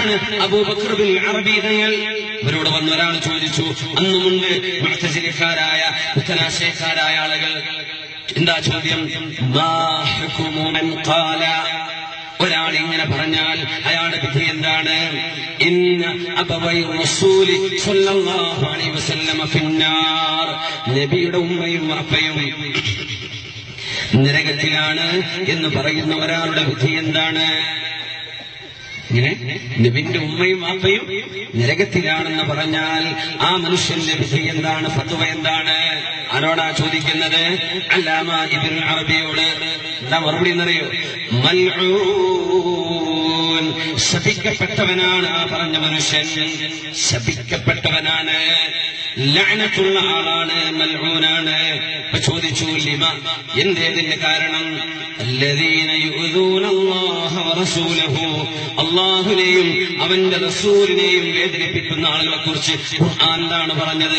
ആരാണ് അബൂബക്കർ ബിൻ അറബി തങ്ങൾ. ഇവരോട് വന്ന ഒരാൾ ചോദിച്ചു, അന്നുമുണ്ട് മുഅ്തസിലിക്കാരായ മുത്തനാശയക്കാരായ ആളുകൾ. എന്താ ചോദ്യം? മാ ഹുക്മു മൻ ഖാല, ഒരാൾ ഇങ്ങനെ പറഞ്ഞാൽ അയാളുടെ വിധി എന്താണ്? ഇന്ന അബവൈ റസൂലി സ്വല്ലല്ലാഹു അലൈഹി വസല്ലമ ഫിന്നാർ, നബിയുടെ ഉമ്മയും വാപ്പയും നരകത്തിലാണ് എന്ന് പറയുന്ന ഒരാളുടെ വിധി എന്താണ്? ഇങ്ങനെ നബിന്റെ ഉമ്മയും വാപ്പയും നരകത്തിലാണെന്ന് പറഞ്ഞാൽ ആ മനുഷ്യന്റെ വിധി എന്താണ്? ഫത്വ എന്താണ്? ആരോടാ ചോദിക്കുന്നത്? അല്ലാമ ഇബ്നുൽ അറബിയോട്. എന്താ മറുപടി എന്നറിയോ? മൽഊൻ, ശപിക്കപ്പെട്ടവനാണ് ആ പറഞ്ഞ മനുഷ്യൻ, ശപിക്കപ്പെട്ടവനാണ്, ലഅനത്തുള്ള ആളാണ്, മൽഊനാണ്. ചോദിച്ചു, ലിമ, എന്തേതിന്റെ കാരണം? الذين يؤذون الله ورسوله, അല്ലാഹുവിനെയും അവന്റെ റസൂലിനെയും വേദനിപ്പിക്കുന്ന ആളുകളെ കുറിച്ച് ഖുർആൻ എന്താണ് പറഞ്ഞത്?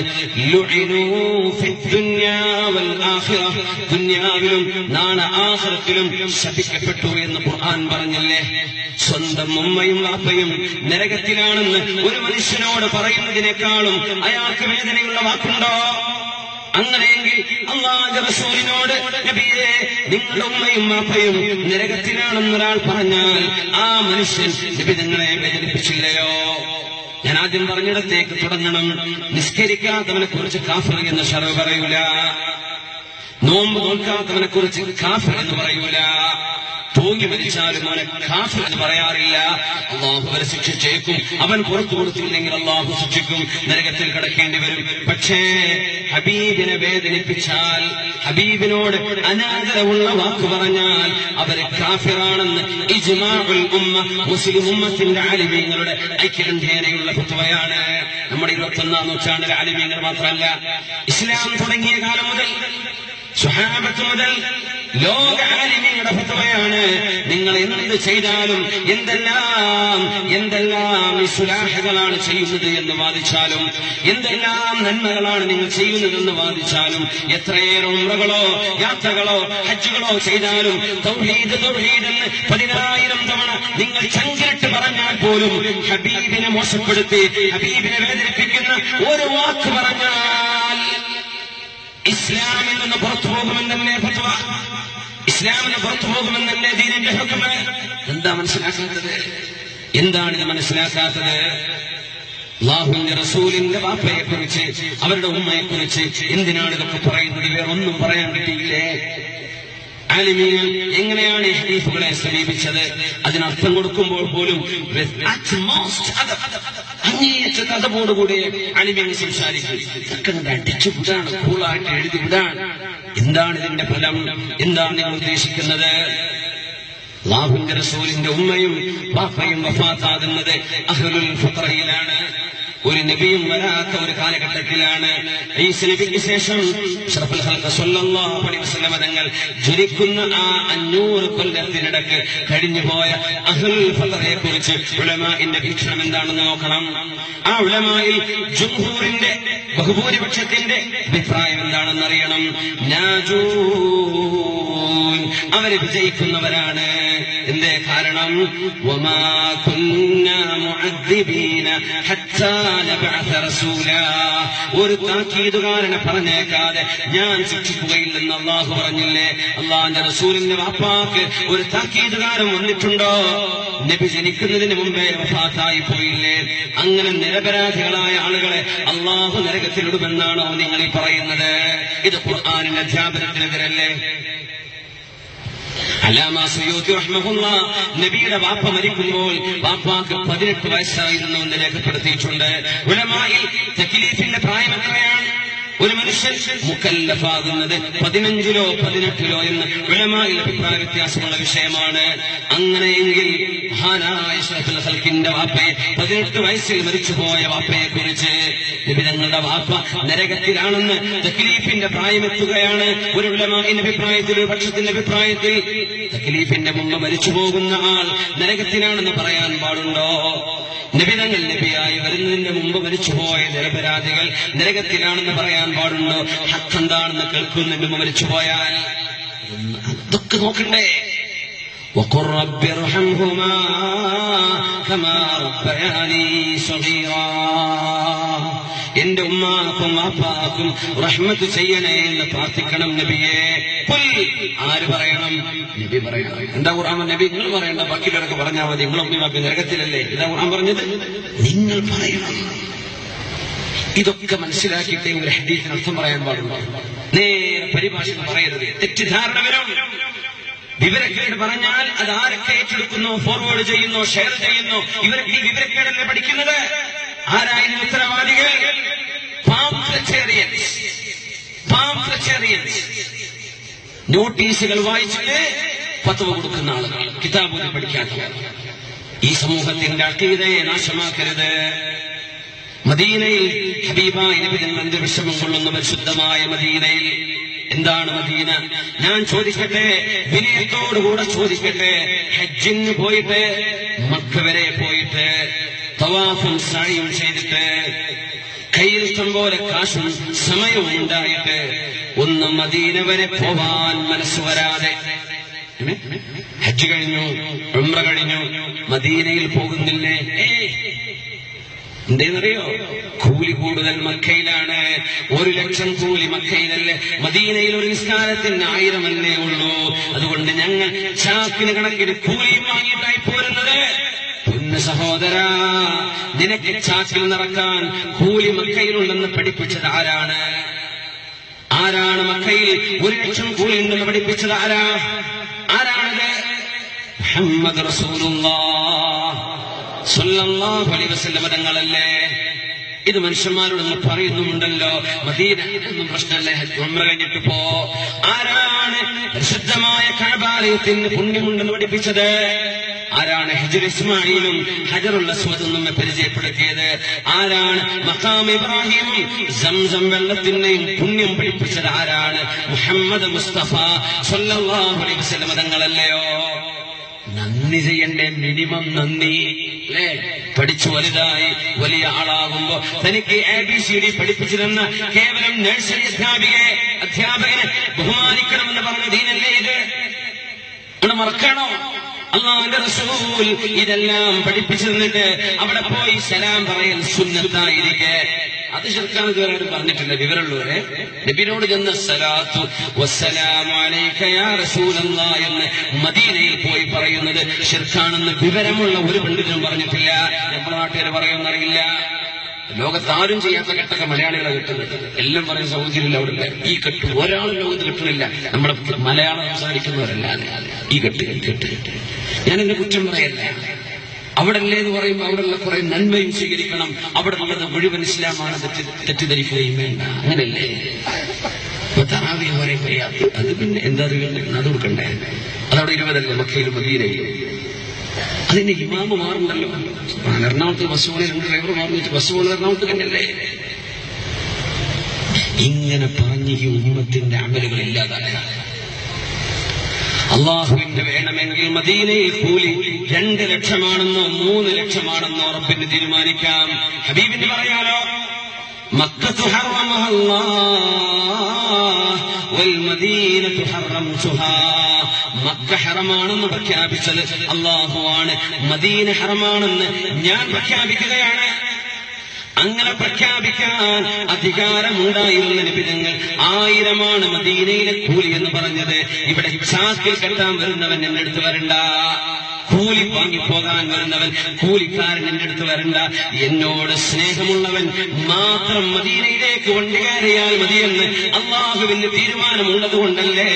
ലുഇനൂ ഫിദ്ദുനിയാ വൽ ആഖിറ, ദുനിയാവിലും നാളെ ആഖിറത്തിലും ശപിക്കപ്പെട്ടു എന്ന് ഖുർആൻ പറഞ്ഞില്ലേ? സ്വന്തം ഉമ്മയും വാപ്പയും നരകത്തിലാണെന്ന് ഒരു മനുഷ്യനോട് പറയുന്നതിനേക്കാളും അയാൾക്ക് വേദനയുള്ള വാക്കുണ്ടോ? അങ്ങനെയെങ്കിൽ അല്ലാഹുവിന്റെ റസൂലിനോട്, നബിയേ നിങ്ങളുടെ ഉമ്മയും വാപ്പയും നരകത്തിലാണെന്നൊരാൾ പറഞ്ഞാൽ ആ മനുഷ്യൻ നബി നിങ്ങളെ വേദനിപ്പിച്ചില്ലയോ? ഞാൻ ആദ്യം പറഞ്ഞിടത്തേക്ക് തുടങ്ങണം. നിസ്കരിക്കാത്തവനെ കുറിച്ച് കാഫിർ എന്ന് ശറഅ് പറയൂല, നോമ്പ് നോൽക്കാത്തവനെ കുറിച്ച് കാഫിർ എന്ന് പറയൂല, തൂങ്ങി മരിച്ചാലും അവനെ കാഫിർ എന്ന് പറയാറില്ല. അള്ളാഹു അവരെ ശിക്ഷിച്ചേക്കും, അവൻ പുറത്തു കൊടുത്തില്ലെങ്കിൽ അള്ളാഹു ശിക്ഷിക്കും, നരകത്തിൽ കിടക്കേണ്ടി വരും. പക്ഷേ ഹബീബിനെ വേദനിപ്പിച്ചാൽ, ഹബീബിനോട് അനാദരവുള്ള വാക്ക് പറഞ്ഞാൽ അവര് കാഫിറാണെന്ന് ഇജ്മാഉൽ ഉമ്മ, മുസ്ലിം ഉമ്മത്തിന്റെ ആലിമീങ്ങളുടെ ഐക്യകണ്ഠേനയുള്ള ഫത്വയാണ്. നമ്മുടെ 21ാം നൂറ്റാണ്ടിലെ ആലിമീങ്ങൾ മാത്രമല്ല, ഇസ്ലാം തുടങ്ങിയ കാലം മുതൽ, സ്വഹാബത്ത് മുതൽ ലോക ആലിമീങ്ങളുടെ ഫത്വയാണ്. നിങ്ങൾ എന്ത് ചെയ്താലും എന്തെല്ലാം ഇസ്ലാഹുകളാണ് ചെയ്യുന്നത് എന്ന് വാദിച്ചാലും, എന്തെല്ലാം നന്മകളാണ് നിങ്ങൾ ചെയ്യുന്നതെന്ന് വാദിച്ചാലും, എത്രയേറെ ഉംറകളോ യാത്രകളോ ഹജ്ജുകളോ ചെയ്താലും, തൗഹീദ് തൗഹീദ് എന്ന് 10,000 തവണ നിങ്ങൾ ചങ്കിലിട്ട് പറഞ്ഞാൽ പോലും ഹബീബിനെ മോശപ്പെടുത്തി, ഹബീബിനെ വേദനിപ്പിക്കുന്ന ഒരു വാക്ക് പറഞ്ഞാൽ ഇസ്ലാമിൽ നിന്ന് പുറത്തു പോകുമെന്നല്ലേ ഫത്വ, ഇസ്ലാമിന് പുറത്തു പോകുമെന്നല്ലേ ദീനിന്റെ ഹുക്മ്. എന്താ മനസ്സിലാക്കാത്തത്? എന്താണിത് മനസ്സിലാക്കാത്തത്? അല്ലാഹുവിന്റെ റസൂലിന്റെ വാപ്പയെ കുറിച്ച്, അവരുടെ ഉമ്മയെ കുറിച്ച് എന്തിനാണ് ഇതൊക്കെ പറയുന്നത്? വേറൊന്നും പറയാൻ കിട്ടിയില്ലേ? ആലിമീങ്ങൾ എങ്ങനെയാണ് ഈ ഹദീസുകളെ സമീപിച്ചത്? അതിനർത്ഥം കൊടുക്കുമ്പോൾ പോലും അങ്ങേയറ്റ അതപോടുകൂടി ആലിമീങ്ങൾ സംസാരിക്കും. ഇതൊക്കെ അടിച്ചു വിടാണ്, കൂളായിട്ട് എഴുതി വിടാണ്. എന്താണ് ഇതിന്റെ ഫലം? എന്താണ് നിങ്ങൾ ഉദ്ദേശിക്കുന്നത്? അല്ലാഹുവിന്റെ റസൂലിന്റെ ഉമ്മയും വാപ്പയും വഫാത്താകുന്നത് അഹ്ലുൽ ഫത്രയിലാണ്. ഒരു നബിയും വരാത്ത ഒരു കാലഘട്ടത്തിലാണ്. ഈസ നബിക്ക് ശേഷം അഷ്റഫുൽ ഖൽഖ് സ്വല്ലല്ലാഹു അലൈഹി വസല്ലം തങ്ങൾ ജനിക്കുന്ന ആ 500 കൊല്ലത്തിനിടക്ക് കഴിഞ്ഞുപോയ അഹ്ലുൽ ഫത്രയെ കുറിച്ച് ഉലമാഇന്റെ വീക്ഷണം എന്താണെന്ന് നോക്കണം. ആ ഉലമായിൽ ജംഹൂറിന്റെ, ബഹുഭൂരിപക്ഷത്തിന്റെ അഭിപ്രായം എന്താണെന്ന് അറിയണം. നാജൂൻ, അവര് വിജയിക്കുന്നവരാണ്. എന്തേ കാരണം? വമാ കുന്നാ മുഅദ്ദിബീന ഹത്താ നബഅസ റസൂലാ, ഒരു താക്കീതുകാരനെ പറഞ്ഞേക്കാതെ ഞാൻ ശിക്ഷിക്കുകയില്ലെന്ന് അല്ലാഹു പറഞ്ഞില്ലേ? അല്ലാഹുവിന്റെ റസൂലിന്റെ വാപ്പാക്ക് ഒരു താക്കീതുകാരൻ വന്നിട്ടുണ്ടോ? നബി ജനിക്കുന്നതിന് മുമ്പേ വഫാത്തായി പോയില്ലേ? അങ്ങനെ നിരപരാധികളായ ആളുകളെ അല്ലാഹു നരകത്തിലിടുമെന്നാണോ നിങ്ങൾ ഈ പറയുന്നത്? ഇത് ഖുർആനിന്റെ അധ്യാപനത്തിനെതിരല്ലേ? അല്ലാമ സുയൂത്തി റഹ്മഹുല്ലാഹ് നബിയുടെ വാപ്പ മരിക്കുമ്പോൾ വാപ്പാക്ക് 18 വയസ്സായിരുന്നു എന്ന് രേഖപ്പെടുത്തിയിട്ടുണ്ട്. ഉലമായിൽ തക്ലീഫിന്റെ പ്രായം എത്രയാണ്? ഒരു മനുഷ്യൻ മുക്കല്ലഫാകുന്നത് 15ലോ 18ലോ എന്ന് ഉലമായിൽ അഭിപ്രായ വ്യത്യാസമുള്ള വിഷയമാണ്. അങ്ങനെയെങ്കിൽ മഹാനായ അഷ്റഫുൽ ഖൽഖിന്റെ വാപ്പയെ 18 വയസ്സിൽ മരിച്ചുപോയ വാപ്പയെ കുറിച്ച് നബി തങ്ങളുടെ വാപ്പ നരകത്തിലാണെന്ന് തക്ലീഫിന്റെ പ്രായമെത്തുകയാണ്. ഒരു ഉലമാഇന്റെ അഭിപ്രായത്തിൽ, ഒരു പക്ഷത്തിന്റെ അഭിപ്രായത്തിൽ തക്ലീഫിന്റെ മുമ്പ് മരിച്ചു പോകുന്ന ആൾ നരകത്തിലാണെന്ന് പറയാൻ പാടുണ്ടോ? നബിതങ്ങൾ നബിയായി വരുന്നതിന്റെ മുമ്പ് മരിച്ചുപോയ നിരപരാധികൾ നരകത്തിലാണെന്ന് പറയാൻ പാടുണ്ടോ? ഹക്കെന്താണെന്ന് കേൾക്കുന്നതിന് മുമ്പ് മരിച്ചുപോയാൽ അതൊക്കെ നോക്കണ്ടേ? وقل رب ارحمهما കമാ റബ്ബയാനി സഗീറാ. എന്റെ ഉമ്മാക്കും വാപ്പാക്കും റഹ്മത്ത് ചെയ്യണേ എന്ന് പ്രാർത്ഥിക്കണം നബിയെ. ആര് പറയണം? നബി പറയണം. എന്താ ഖുർആൻ? നബി നിങ്ങൾ പറയണ്ട, ബാക്കിയുള്ളവരൊക്കെ പറഞ്ഞാൽ മതി. നിങ്ങൾ ഉമ്മ വാപ്പി നരകത്തിലല്ലേ? എന്താ ഖുർആൻ പറഞ്ഞത്? നിങ്ങൾ പറയണം. ഇതൊക്കെ മനസ്സിലാക്കിയിട്ടേ ഒരു ഹദീസിന് അർത്ഥം പറയാൻ പാടുള്ളൂ. നേരെ പരിഭാഷ പറയരുത്, തെറ്റിദ്ധാരണ വരും. വിവരക്കേട് പറഞ്ഞാൽ അത് ആരൊക്കെ ഏറ്റെടുക്കുന്നു, ഫോർവേഡ് ചെയ്യുന്നു, ഷെയർ ചെയ്യുന്നു? ഇവരൊക്കെ ഈ വിവരക്കേടല്ലേ പഠിക്കുന്നത്? ആരായിരുന്നു ഉത്തരവാദികൾ? പാംഫ്ലെറ്റേറിയൻസ്. നോട്ടീസുകൾ വായിച്ചിട്ട് ഫത്വ കൊടുക്കുന്ന ആളുകൾ, കിതാബുകൾ പഠിക്കാത്തവർ. ഈ സമൂഹത്തിന്റെ അഖീദയെ നാശമാക്കരുത്. മദീനയിൽ ഹബീബായ നബി എന്ത് വിഷമം കൊള്ളുന്ന പരിശുദ്ധമായ മദീനയിൽ. എന്താണ് മദീന? ഞാൻ ചോദിക്കട്ടെ, വിനയത്തോടുകൂടെ ചോദിക്കട്ടെ. ഹജ്ജിന് പോയിട്ട് മക്ക വരെ പോയിട്ട് തവാഫും സഅയും ചെയ്തിട്ട് കയ്യിൽ ഇഷ്ടം പോലെ കാശും സമയവും ഉണ്ടായിട്ട് ഒന്നും മദീന വരെ പോവാൻ മനസ്സ് വരാതെ, ഹജ്ജ് കഴിഞ്ഞു, ഉംറ കഴിഞ്ഞു, മദീനയിൽ പോകുന്നില്ലേ? എന്തേന്നറിയോ? കൂലി കൂടുതൽ മക്കയിലാണ്. 1,00,000 കൂലി മക്കയിലല്ലേ? മദീനയിൽ ഒരു നിസ്കാരത്തിന് 1000 ഉള്ളൂ. അതുകൊണ്ട് ഞങ്ങൾ ചാക്കിന് കണക്കിന് കൂലിയും വാങ്ങിയിട്ടായി പോരുന്നത്. പൊന്നു സഹോദരാ, നിനക്ക് ചാക്കിൽ നിറക്കാൻ കൂലി മക്കയിലുണ്ടെന്ന് പഠിപ്പിച്ചത് ആരാണ്? ആരാണ് മക്കയിൽ 1,00,000 കൂലി ഉണ്ടെന്ന് പഠിപ്പിച്ചത്? ആരാണത്? മുഹമ്മദ് റസൂലുള്ളാഹ് സ്വല്ലല്ലാഹു അലൈഹി വസല്ലം തങ്ങളല്ലേ. ഇത് മനുഷ്യന്മാരോട് നമ്മൾ പറയുന്നുണ്ടല്ലോ, മദീന ഒന്നും പ്രശ്നമല്ലേ, ഉംറ കഴിഞ്ഞിട്ട് പോ. ആരാണ് പരിശുദ്ധമായ കഅബാലയത്തിന് പുണ്യമുണ്ടെന്ന് പഠിപ്പിച്ചത്? ആരാണ് ഹിജ്ർ ഇസ്മായിലും ഹജറുൽ അസ്വദും നമ്മെ പരിചയപ്പെടുത്തിയത്? ആരാണ് മഖാം ഇബ്രാഹിമും സംസം വെള്ളത്തിന്റെയും പുണ്യം പഠിപ്പിച്ചത്? ആരാണ്? മുഹമ്മദ് മുസ്തഫ സ്വല്ലല്ലാഹു അലൈഹി വസല്ലം തങ്ങളല്ലയോ? നന്ദി ചെയ്യണ്ടേ? മിനിമം നന്ദി അല്ലേ? പഠിച്ചു വലുതായി വലിയ ആളാകുമ്പോ തനിക്ക് ABCD പഠിപ്പിച്ചു തന്ന കേവലം നഴ്സറി അധ്യാപകനെ ബഹുമാനിക്കണമെന്ന് പറഞ്ഞ ദീനല്ലേ ഇത്? മറക്കണോ? അല്ലാഹുവിന്റെ റസൂൽ ഇതെല്ലാം പഠിപ്പിച്ചു തന്നിട്ട് അവിടെ പോയി സലാം പറയൽ സുന്നത്തായിരിക്കെ അത് ശിർക്കാണ് ഇതുവരെ ആരും പറഞ്ഞിട്ടില്ല. വിവരമുള്ളവരെ നബിയോട് ചെന്ന് സലാത്തു വസ്സലാമു അലൈക യാ റസൂലല്ലാഹ് എന്ന് മദീനയിൽ പോയി പറയുന്നത് ശിർക്കാണെന്ന് വിവരമുള്ള ഒരു പണ്ഡിതനും പറഞ്ഞിട്ടില്ല. നമ്മുടെ നാട്ടുകാർ പറയുമെന്നറിയില്ല. ലോകത്ത് ആരും ചെയ്യാത്ത കെട്ടൊക്കെ മലയാളികളെ കിട്ടുന്നത്. എല്ലാം പറയുന്ന സൗകര്യമില്ല. അവിടെ ഈ കെട്ട് ഒരാളും ലോകത്ത് കിട്ടുന്നില്ല. നമ്മുടെ മലയാളം സംസാരിക്കുന്നവരല്ലാതെ ഈ കെട്ട്. ഞാൻ എന്റെ കുറ്റം പറയല്ല. അവിടെ അല്ലേ എന്ന് പറയുമ്പോൾ അവിടെയുള്ള കുറെ നന്മയും സ്വീകരിക്കണം. അവിടെ ഉള്ളത് മുഴുവൻ ഇസ്ലാമാണ് തെറ്റിദ്ധരിക്കുകയും വേണ്ട. അങ്ങനല്ലേ? ഇപ്പൊ തറാവീഹ് പറയുമ്പോ അത് പിന്നെ എന്താ അത് കൊടുക്കണ്ടേ? അതവിടെ 20 മക്കയിലും മദീനയിലും. അതിന് ഇമാമ് മാറുണ്ടല്ലോ. എറണാകുളത്ത് ബസ് പോലെ 2 ഡ്രൈവർ മാറുന്നു. ബസ് പോലെ എറണാകുളത്ത് തന്നെയല്ലേ? ഇങ്ങനെ പറഞ്ഞ് ഈ ഉമ്മത്തിന്റെ അമലുകൾ ഇല്ലാതായ അള്ളാഹുവിന്റെ വേണമെങ്കിൽ മദീനയിൽ കൂലി 2 ലക്ഷമാണെന്നോ 3 ലക്ഷമാണെന്നോ റബ്ബിന് തീരുമാനിക്കാം. ഹബീബിന് പറയാലോ, മക്കത്തു ഹറമഹല്ലാഹ് വൽ മദീനത്തു ഹറംതുഹാ. മക്ക ഹറമാണെന്ന് പ്രഖ്യാപിച്ചത് അള്ളാഹുവാണ്, മദീന ഹറമാണെന്ന് ഞാൻ പ്രഖ്യാപിക്കുകയാണ്. അങ്ങനെ പ്രഖ്യാപിക്കാൻ അധികാരമുണ്ടായിരുന്ന നബിതങ്ങൾ 1000 മദീനയിലെ കൂലി എന്ന് പറഞ്ഞത്. ഇവിടെ ചാക്കിൽ കെട്ടാൻ വരുന്നവൻ എന്റെ അടുത്ത് വരണ്ട, കൂലി വാങ്ങിപ്പോകാൻ വരുന്നവൻ കൂലിക്കാരൻ എന്റെ അടുത്ത് വരണ്ട. എന്നോട് സ്നേഹമുള്ളവൻ മാത്രം മദീനയിലേക്ക് വണ്ടി കയറിയാൽ മതിയെന്ന് അള്ളാഹുവിന് തീരുമാനമുള്ളത് കൊണ്ടല്ലേ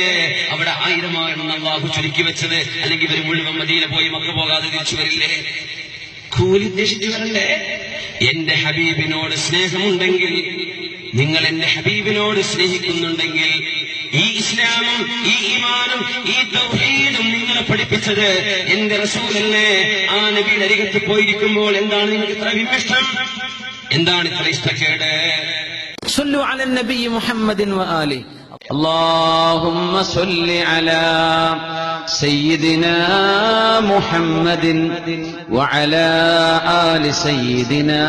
അവിടെ 1000 അള്ളാഹു ചുരുക്കി വെച്ചത്. അല്ലെങ്കിൽ ഇവർ മുഴുവൻ മദീന പോയി മക്ക പോകാതെ തിരിച്ചു വരില്ലേ? കൂലി ഉദ്ദേശിച്ചു വരണ്ടേ? എന്റെ ഹബീബിനോട് സ്നേഹമുണ്ടെങ്കിൽ, നിങ്ങൾ എന്റെ ഹബീബിനോട് സ്നേഹിക്കുന്നുണ്ടെങ്കിൽ, ഈ ഇസ്ലാമും ഈ ഈമാനും ഈ തൗഹീദും നിങ്ങളെ പഠിപ്പിച്ചത് എന്റെ റസൂലല്ലേ? ആ നബിയുടെ അരികത്ത് പോയിരിക്കുമ്പോൾ എന്താണ് നിങ്ങൾക്ക് ഇത്ര വിമർശനം? എന്താണ് ഇത്ര ഇഷ്ടക്കേട്? صلوا على النبي محمد وآله. اللهم صل على سيدنا محمد وعلى آل سيدنا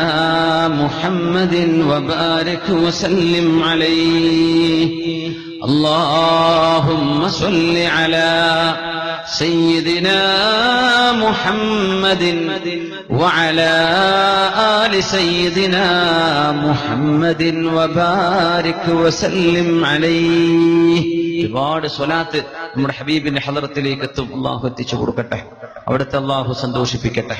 محمد وبارك وسلم عليه. اللهم صل على سيدنا محمد وعلى آل سيدنا محمد وبارك وسلم عليه. ഒരുപാട് സ്വലാത്ത് നമ്മുടെ ഹബീബിന്റെ ഹളറത്തിലേക്ക് എത്തും. അള്ളാഹു എത്തിച്ചു കൊടുക്കട്ടെ, അവിടുത്തെ അള്ളാഹു സന്തോഷിപ്പിക്കട്ടെ.